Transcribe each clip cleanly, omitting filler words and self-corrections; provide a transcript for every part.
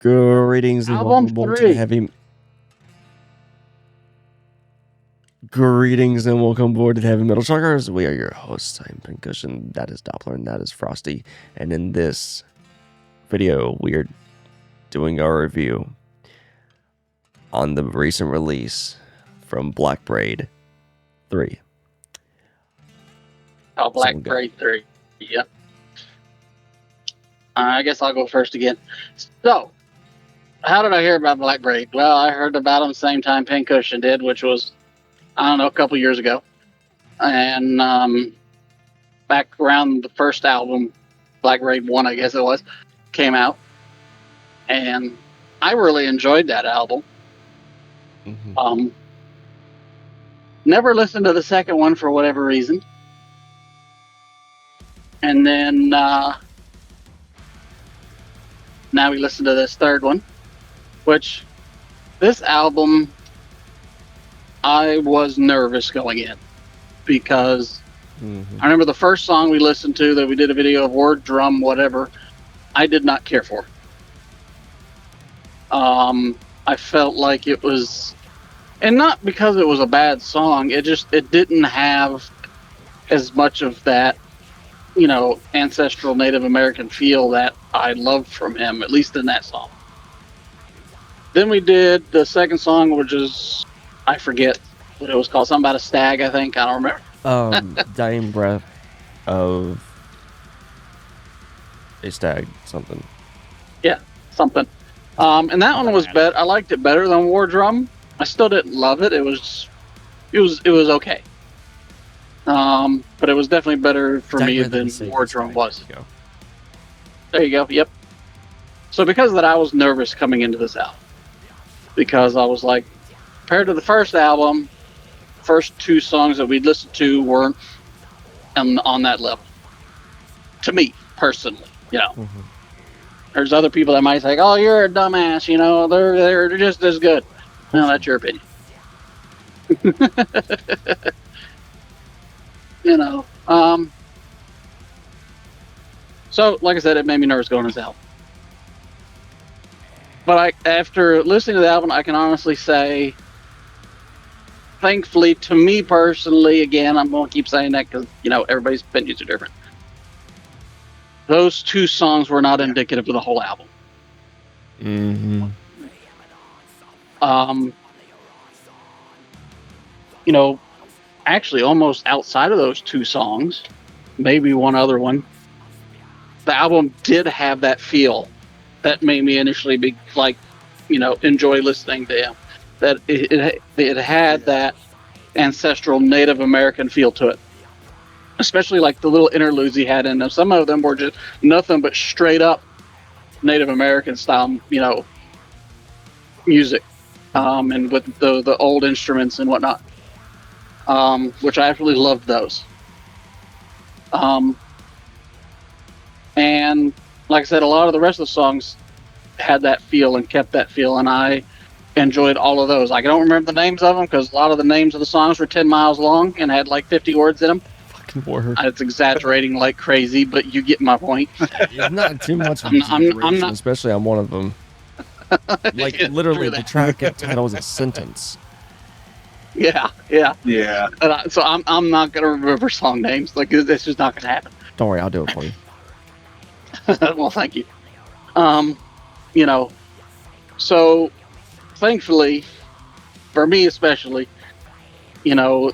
Greetings and Album welcome aboard to 3. the heavy. Greetings and welcome aboard to the Heavy Metal Truckers. We are your hosts. I'm Pincushion. That is Doppler, and that is Frosty. And in this video, we are doing our review on the recent release from Blackbraid 3. Oh, Blackbraid 3. Yep. I guess I'll go first again. So, how did I hear about Blackbraid? Well, I heard about them the same time Pincushion did, which was, I don't know, a couple years ago. And back around the first album, Blackbraid 1, I guess it was, came out. And I really enjoyed that album. Mm-hmm. Never listened to the second one for whatever reason. And then now we listen to this third one, which this album, I was nervous going in because I remember the first song we listened to that we did a video of, Word Drum, whatever, I did not care for. I felt like it was, and not because it was a bad song, it didn't have as much of that, you know, ancestral Native American feel that I loved from him, at least in that song. Then we did the second song, which is, I forget what it was called, something about a stag, I think, I don't remember. Dying Breath of a Stag, something. Yeah, something. And that one was better. I liked it better than War Drum. I still didn't love it. It was okay. But it was definitely better for me than War Drum was. There you go. Yep. So because of that, I was nervous coming into this album because I was like, compared to the first album, first two songs that we'd listened to weren't on that level. To me personally, you know. Mm-hmm. There's other people that might say, "Oh, you're a dumbass," you know. They're just as good. No, that's your opinion. You know. So, like I said, it made me nervous going to this album. But after listening to the album, I can honestly say, thankfully, to me personally, again, I'm going to keep saying that because, you know, everybody's opinions are different. Those two songs were not indicative of the whole album. Mm-hmm. You know, actually, almost outside of those two songs, maybe one other one, the album did have that feel that made me initially be like, you know, enjoy listening to him. That it had that ancestral Native American feel to it. Especially like the little interludes he had in them. Some of them were just nothing but straight up Native American style, you know, music, and with the old instruments and whatnot, which I absolutely loved those. And like I said, a lot of the rest of the songs had that feel and kept that feel, and I enjoyed all of those. I don't remember the names of them because a lot of the names of the songs were 10 miles long and had like 50 words in them. Word. It's exaggerating like crazy, but you get my point. Not too much of I'm not, especially on one of them. Like, literally, the track title is a sentence. Yeah. So I'm not going to remember song names. Like, it's just not going to happen. Don't worry, I'll do it for you. Well, thank you. You know, so thankfully, for me especially, you know,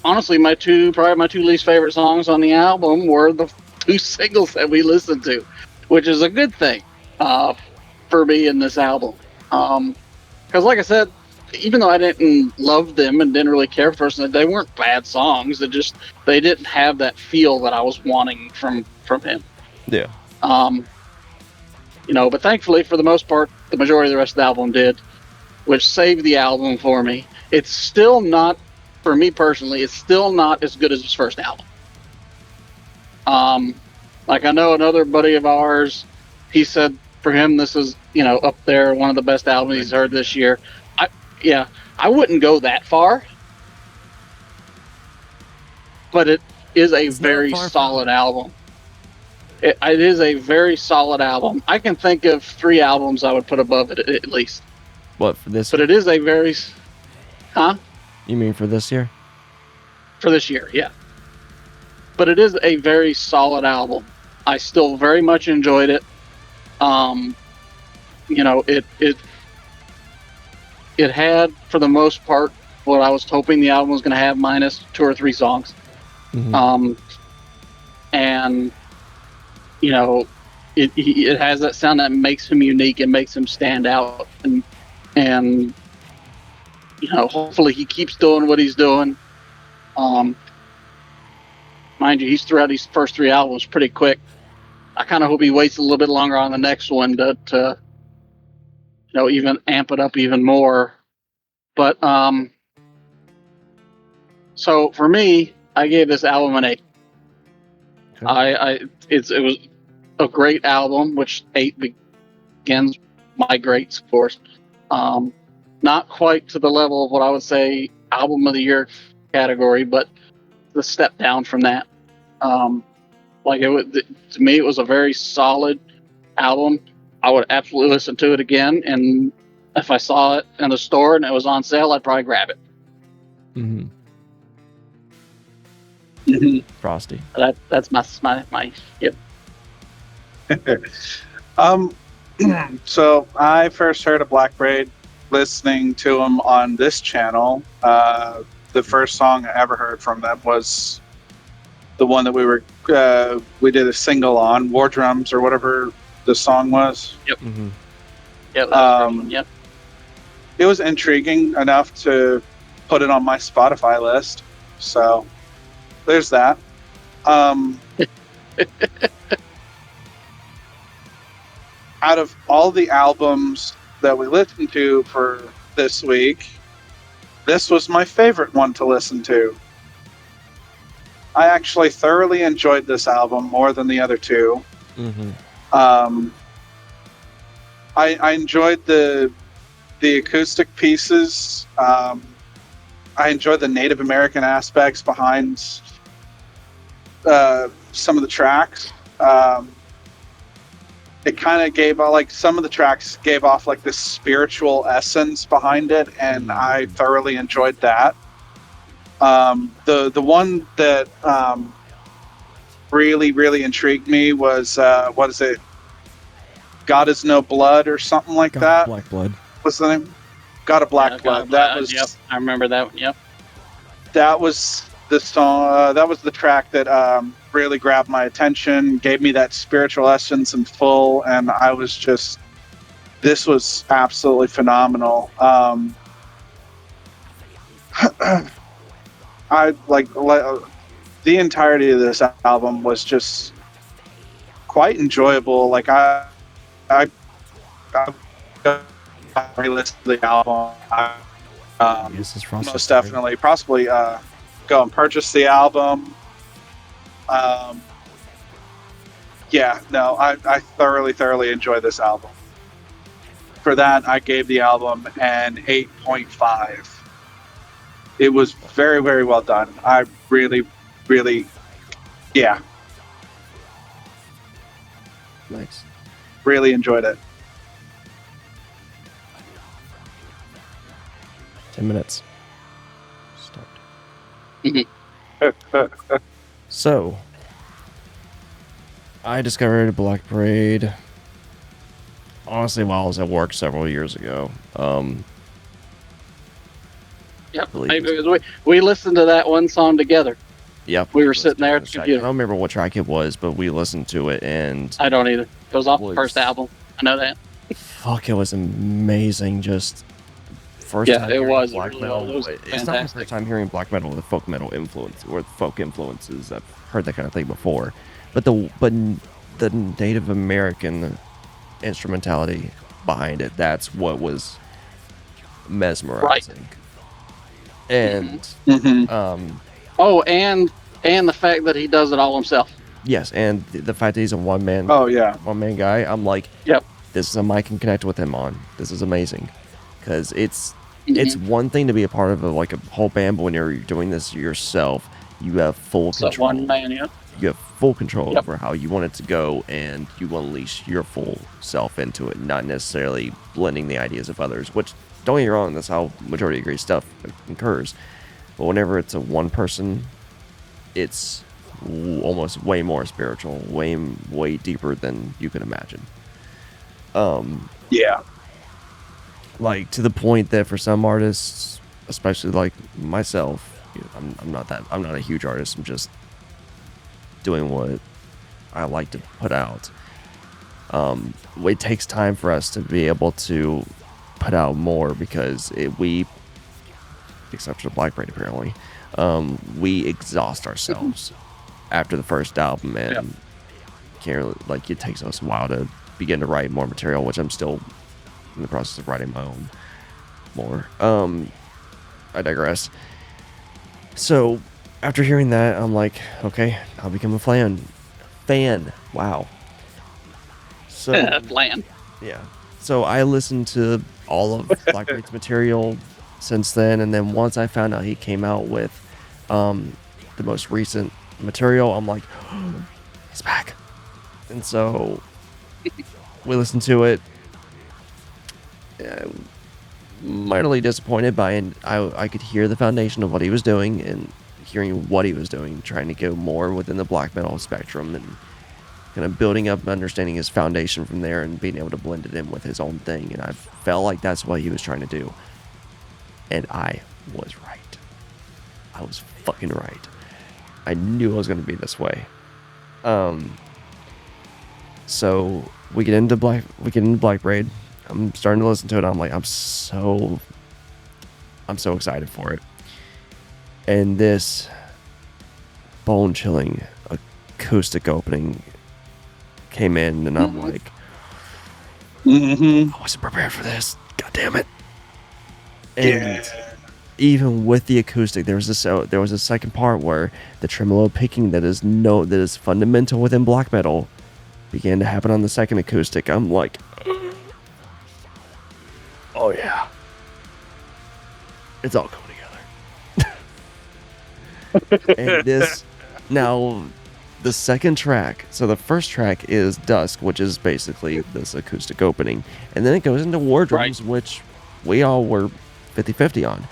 honestly, probably my two least favorite songs on the album were the two singles that we listened to, which is a good thing for me in this album. Because like I said, even though I didn't love them and didn't really care for them, they weren't bad songs. They didn't have that feel that I was wanting from him. Yeah. You know, but thankfully, for the most part, the majority of the rest of the album did, which saved the album for me. It's still not, for me personally, it's still not as good as his first album. Like I know another buddy of ours, he said for him this is, you know, up there, one of the best albums he's heard this year. I wouldn't go that far, but it is a very solid album. it is a very solid album. I can think of 3 albums I would put above it at least. What, for this But year? it is a very, You mean for this year? for this year, yeah. But it is a very solid album. I still very much enjoyed it. You know, it had, for the most part, what I was hoping the album was going to have, minus 2 or 3 songs. Mhm. And you know, it has that sound that makes him unique and makes him stand out. And you know, hopefully he keeps doing what he's doing. Mind you, he's threw out these first 3 albums pretty quick. I kind of hope he waits a little bit longer on the next one to you know, even amp it up even more. But so for me, I gave this album an 8. Okay. It was a great album, which 8 begins my greats, of course. Not quite to the level of what I would say album of the year category, but the step down from that. Like to me, it was a very solid album. I would absolutely listen to it again, and if I saw it in the store and it was on sale, I'd probably grab it. Mhm. Frosty. That's my yep. So I first heard of Blackbraid listening to them on this channel. The first song I ever heard from them was the one that we did a single on, War Drums or whatever the song was. Yep. Mhm. Yep. Yep. It was intriguing enough to put it on my Spotify list. So there's that. Out of all the albums that we listened to for this week, this was my favorite one to listen to. I actually thoroughly enjoyed this album more than the other 2. Mhm. I enjoyed the acoustic pieces. I enjoyed the Native American aspects behind some of the tracks. It kind of gave like some of the tracks gave off like this spiritual essence behind it, and I thoroughly enjoyed that. The one that really intrigued me was what is it? God is No Blood or something like that. Black Blood. What's the name? God of Black Blood. That was. Yep, I remember that one. Yep. That was the song. That was the track that really grabbed my attention, gave me that spiritual essence in full, and I was just. This was absolutely phenomenal. I like the entirety of this album was just quite enjoyable. Like I re-listened to the album. This is Frosty. Most definitely, possibly go and purchase the album. Yeah, no, I thoroughly enjoy this album. For that, I gave the album an 8.5. It was very well done. I really, yeah, Nice. really enjoyed it. 10 minutes. Start. Mhm. So, I discovered Blackbraid, honestly, while I was at work several years ago. Yep. We listened to that one song together. Yep. We were sitting there at the I computer. don't remember what track it was, but we listened to it, and I don't either. It was off the first album. I know that. fuck, it was amazing. Just first Yeah, time it hearing was. black It metal. was It's not my fantastic. first time hearing black metal with folk metal influence or folk influences. I've heard that kind of thing before, but the Native American instrumentality behind it—that's what was mesmerizing. And Mm-hmm. Oh, and the fact that he does it all himself. yes, and the fact that he's a one man guy, I'm like, Yep. this is something I can connect with him on. This is amazing, because it's one thing to be a part of a whole band, but when you're doing this yourself, you have full So control. one man, yeah. You have full control Yep. over how you want it to go, and you unleash your full self into it, not necessarily blending the ideas of others, which, don't get me wrong, that's how majority of great stuff occurs. But whenever it's a one person, it's almost way more spiritual, way deeper than you can imagine. Yeah. Like, to the point that for some artists, especially like myself, I'm not a huge artist. I'm just doing what I like to put out. It takes time for us to be able to put out more because we, except for Blackbraid apparently, we exhaust ourselves after the first album, and it takes us a while to begin to write more material, which I'm still in the process of writing my own more. I digress. So after hearing that, I'm like, okay, I'll become a fan. Wow. So Land. yeah. So I listened to all of Blackbraid's material since then, and then once I found out he came out with the most recent material, I'm like, oh, he's back. And so we listened to it. Mightily disappointed by it. I could hear the foundation of what he was doing, and hearing what he was doing, trying to go more within the black metal spectrum, and kind of building up, understanding his foundation from there, and being able to blend it in with his own thing. And I felt like that's what he was trying to do. And I was right. I was fucking right. I knew it was going to be this way. So we get into Blackbraid. I'm starting to listen to it. I'm like, I'm so excited for it. And this bone-chilling acoustic opening came in, and I'm like, I wasn't prepared for this. God damn it. And even with the acoustic, there was a second part where the tremolo picking that is fundamental within black metal began to happen on the second acoustic. I'm like, oh yeah, it's all coming together. And this, now, the second track, so the first track is Dusk, which is basically this acoustic opening, and then it goes into War Drums, which we all were 50-50 on.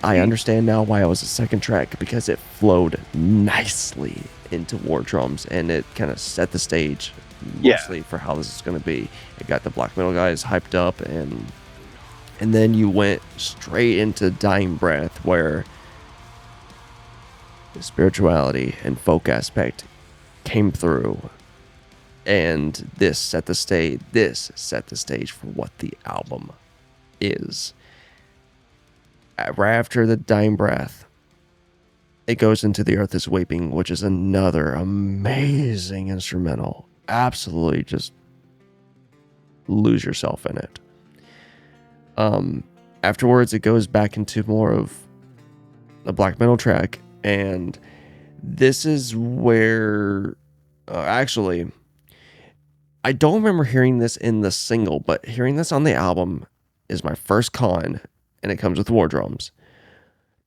I understand now why it was a second track, because it flowed nicely into War Drums, and it kind of set the stage mostly for how this is going to be. It got the black metal guys hyped up, and then you went straight into Dying Breath, where the spirituality and folk aspect came through, and this set the stage for what the album is. Right after the Dying Breath, it goes into The Earth is Weeping, which is another amazing instrumental. Absolutely just lose yourself in it. Afterwards, it goes back into more of a black metal track, and this is where actually, I don't remember hearing this in the single, but hearing this on the album is my first con, and it comes with War Drums.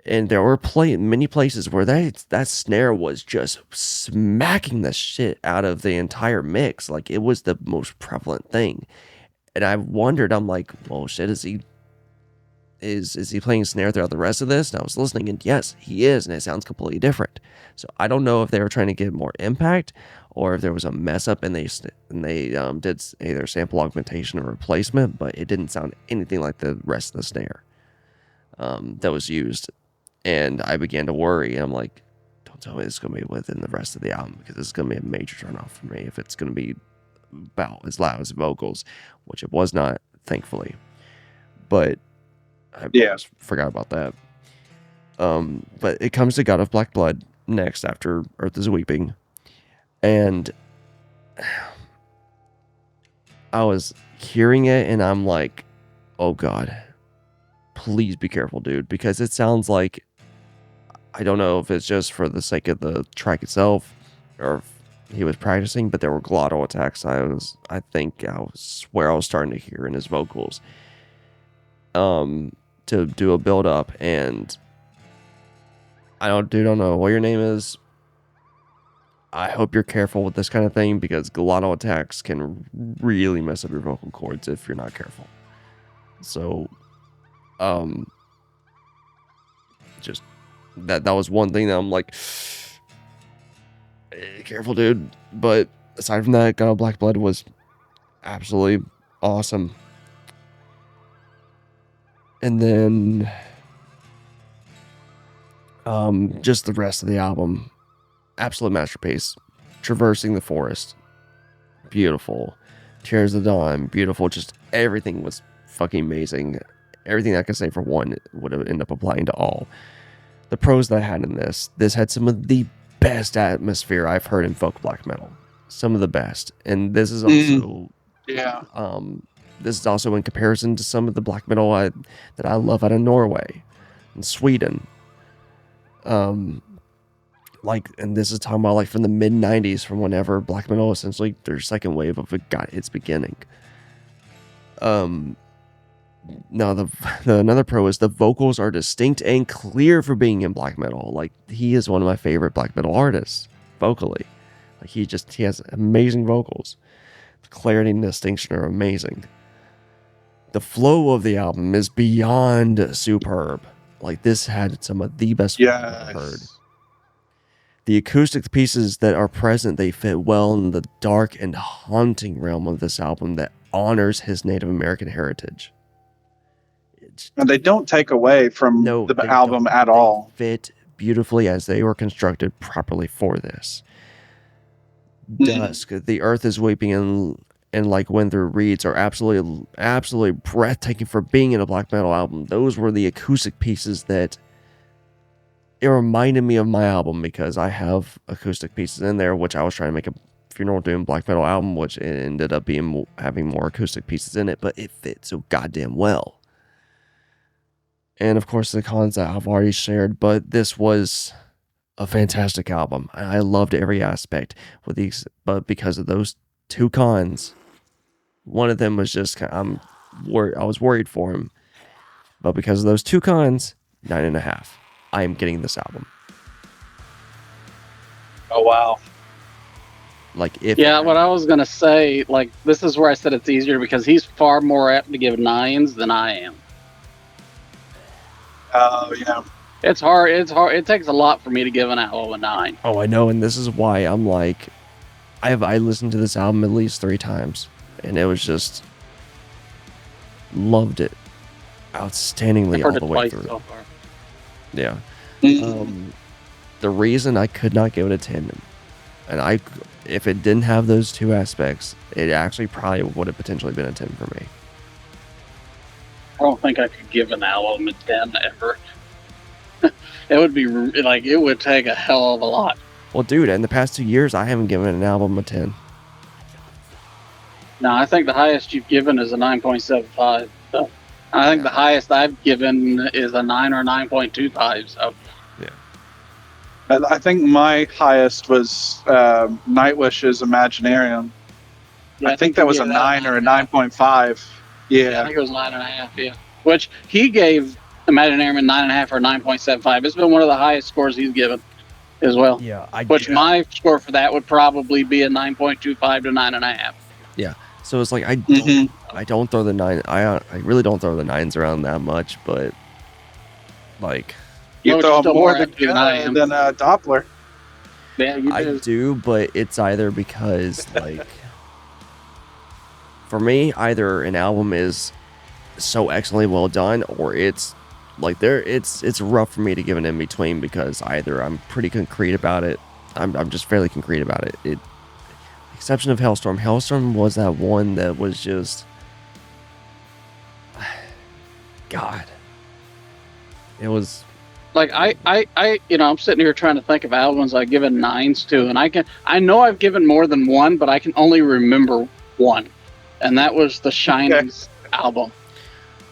And there were many places where that snare was just smacking the shit out of the entire mix. Like, it was the most prevalent thing. And I wondered, I'm like, well, shit, is he playing snare throughout the rest of this? And I was listening, and yes, he is, and it sounds completely different. So I don't know if they were trying to get more impact, or if there was a mess up and they did either sample augmentation or replacement, but it didn't sound anything like the rest of the snare that was used. And I began to worry. I'm like, don't tell me this is going to be within the rest of the album, because this is going to be a major turnoff for me if it's going to be about as loud as vocals, which it was not, thankfully. But I almost forgot about that. But it comes to God of Black Blood next, after Earth is Weeping. And I was hearing it, and I'm like, oh God, please be careful, dude, because it sounds like, I don't know if it's just for the sake of the track itself, or if he was practicing, but there were glottal attacks I swear I was starting to hear in his vocals. To do a build up, and I don't know what your name is, I hope you're careful with this kind of thing because glottal attacks can really mess up your vocal cords if you're not careful. So, just that was one thing that I'm like, careful, dude. But aside from that, God of Black Blood was absolutely awesome. And then, just the rest of the album, absolute masterpiece. Traversing the Forest, beautiful. Tears of Dawn, beautiful. Just everything was fucking amazing. Everything I could say for one would have ended up applying to all. The pros that I had in this had some of the best atmosphere I've heard in folk black metal. Some of the best. And this is also this is also in comparison to some of the black metal that I love out of Norway and Sweden. And this is talking about like from the mid 90s, from whenever black metal essentially their second wave of it got its beginning. Now the another pro is the vocals are distinct and clear for being in black metal. Like, he is one of my favorite black metal artists vocally. Like, he has amazing vocals. The clarity and distinction are amazing. The flow of the album is beyond superb. Like, this had some of the best work I've heard. The acoustic pieces that are present, they fit well in the dark and haunting realm of this album that honors his Native American heritage. And they don't take away from the album at all. They fit beautifully as they were constructed properly for this. Dusk, The Earth is Weeping, and Like Wind Through Reeds are absolutely breathtaking for being in a black metal album. Those were the acoustic pieces that it reminded me of my album, because I have acoustic pieces in there, which I was trying to make a Funeral Doom black metal album, which ended up having more acoustic pieces in it, but it fit so goddamn well. And of course, the cons that I've already shared, but this was a fantastic album. I loved every aspect but because of those two cons, one of them was just, I was worried for him, but because of those two cons, 9.5. I am getting this album. Oh, wow. What I was going to say, like, this is where I said it's easier, because he's far more apt to give 9s than I am. Oh, yeah. It's hard. It takes a lot for me to give an album a 9. Oh, I know, and this is why I'm like, I listened to this album at least 3 times, and it was just loved it outstandingly all the way through. So far. Yeah. The reason I could not give it a 10, and if it didn't have those two aspects, it actually probably would have potentially been a 10 for me. I don't think I could give an album a 10 ever. It would be like, it would take a hell of a lot. Well, dude, in the past 2 years, I haven't given an album a 10. No, I think the highest you've given is a 9.75. So I think the highest I've given is a 9 or 9.25. So yeah, I think my highest was Nightwish's Imaginarium. Yeah, I think that was a 9 or a 9.5. Yeah, I think it was 9.5. Yeah, which he gave Imaginarium a 9.5 or 9.75. It's been one of the highest scores he's given as well. Yeah, my score for that would probably be a 9.25 to 9.5. Yeah, so it's like I don't throw the 9. I really don't throw the 9s around that much, but like you throw more than Doppler. Yeah, you I do, but it's either because like for me, either an album is so excellently well done, or it's like it's rough for me to give an in between, because either I'm pretty concrete about it. I'm just fairly concrete about it. Exception of Hellstorm. Hellstorm was that one that was just God. It was like I I'm sitting here trying to think of albums I've given 9s to, and I know I've given more than one, but I can only remember one, and that was the Shining's album.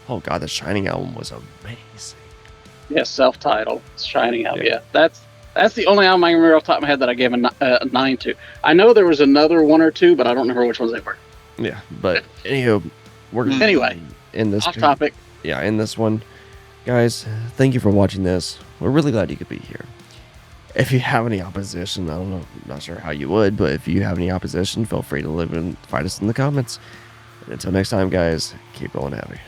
Oh God, the Shining album was amazing. Yeah, self-titled Shining album. Yeah, that's the only album I can remember off the top of my head that I gave a 9 to. I know there was another one or two, but I don't remember which ones they were. Yeah, but anywho, we're anyway in this off topic. Yeah, in this one, guys, thank you for watching this. We're really glad you could be here. if you have any opposition, I don't know, I'm not sure how you would, but if you have any opposition, feel free to fight us in the comments. And until next time, guys, keep rolling heavy.